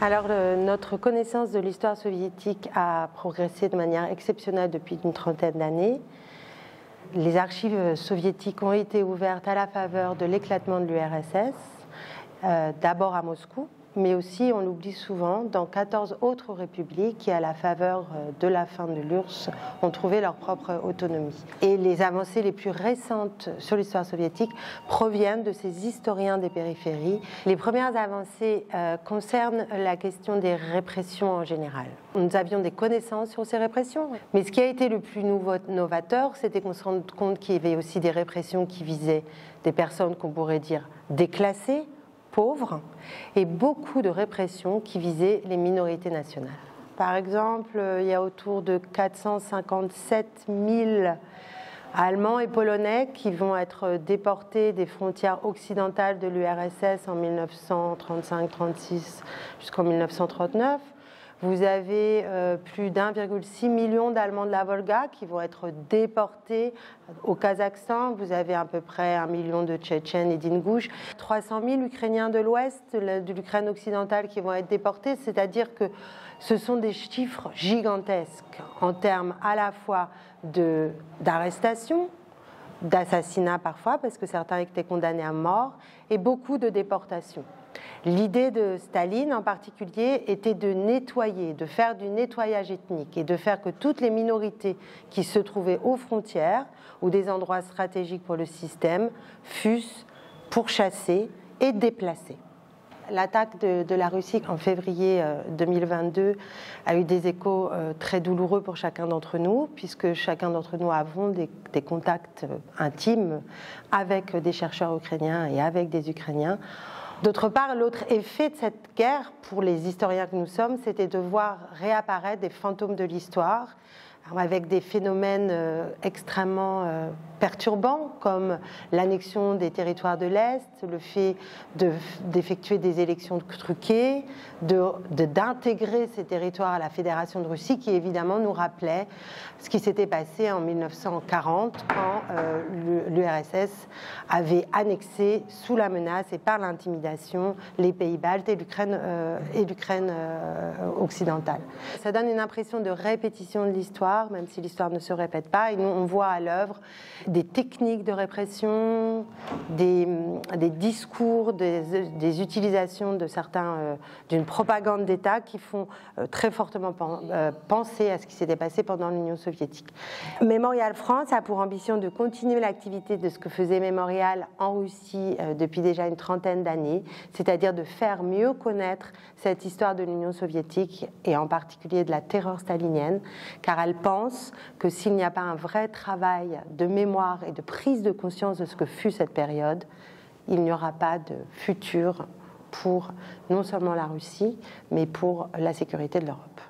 Alors, notre connaissance de l'histoire soviétique a progressé de manière exceptionnelle depuis une trentaine d'années. Les archives soviétiques ont été ouvertes à la faveur de l'éclatement de l'URSS, d'abord à Moscou, mais aussi, on l'oublie souvent, dans 14 autres républiques qui, à la faveur de la fin de l'URSS, ont trouvé leur propre autonomie. Et les avancées les plus récentes sur l'histoire soviétique proviennent de ces historiens des périphéries. Les premières avancées concernent la question des répressions en général. Nous avions des connaissances sur ces répressions, mais ce qui a été le plus novateur, c'était qu'on se rende compte qu'il y avait aussi des répressions qui visaient des personnes qu'on pourrait dire déclassées, pauvres, et beaucoup de répressions qui visaient les minorités nationales. Par exemple, il y a autour de 457 000 Allemands et Polonais qui vont être déportés des frontières occidentales de l'URSS en 1935-36 jusqu'en 1939. Vous avez plus d'1,6 million d'Allemands de la Volga qui vont être déportés au Kazakhstan. Vous avez à peu près 1 million de Tchétchènes et d'Ingouches. 300 000 Ukrainiens de l'Ouest, de l'Ukraine occidentale qui vont être déportés. C'est-à-dire que ce sont des chiffres gigantesques en termes à la fois d'arrestations, d'assassinats parfois, parce que certains étaient condamnés à mort, et beaucoup de déportations. L'idée de Staline en particulier était de nettoyer, de faire du nettoyage ethnique et de faire que toutes les minorités qui se trouvaient aux frontières ou des endroits stratégiques pour le système fussent pourchassées et déplacées. L'attaque de la Russie en février 2022 a eu des échos très douloureux pour chacun d'entre nous, puisque chacun d'entre nous avons des contacts intimes avec des chercheurs ukrainiens et avec des Ukrainiens. D'autre part, l'autre effet de cette guerre, pour les historiens que nous sommes, c'était de voir réapparaître des fantômes de l'histoire, avec des phénomènes extrêmement perturbants, comme l'annexion des territoires de l'Est, le fait d'effectuer des élections truquées, d'intégrer ces territoires à la Fédération de Russie, qui évidemment nous rappelait ce qui s'était passé en 1940, quand l'URSS avait annexé sous la menace et par l'intimidation les pays baltes et l'Ukraine occidentale. Ça donne une impression de répétition de l'histoire, même si l'histoire ne se répète pas, et nous on voit à l'œuvre des techniques de répression, des discours, des utilisations de d'une propagande d'État qui font très fortement penser à ce qui s'était passé pendant l'Union soviétique. Mémorial France a pour ambition de continuer l'activité de ce que faisait Mémorial en Russie depuis déjà une trentaine d'années, c'est-à-dire de faire mieux connaître cette histoire de l'Union soviétique et en particulier de la terreur stalinienne, car elle pense que s'il n'y a pas un vrai travail de mémoire et de prise de conscience de ce que fut cette période, il n'y aura pas de futur pour non seulement la Russie, mais pour la sécurité de l'Europe.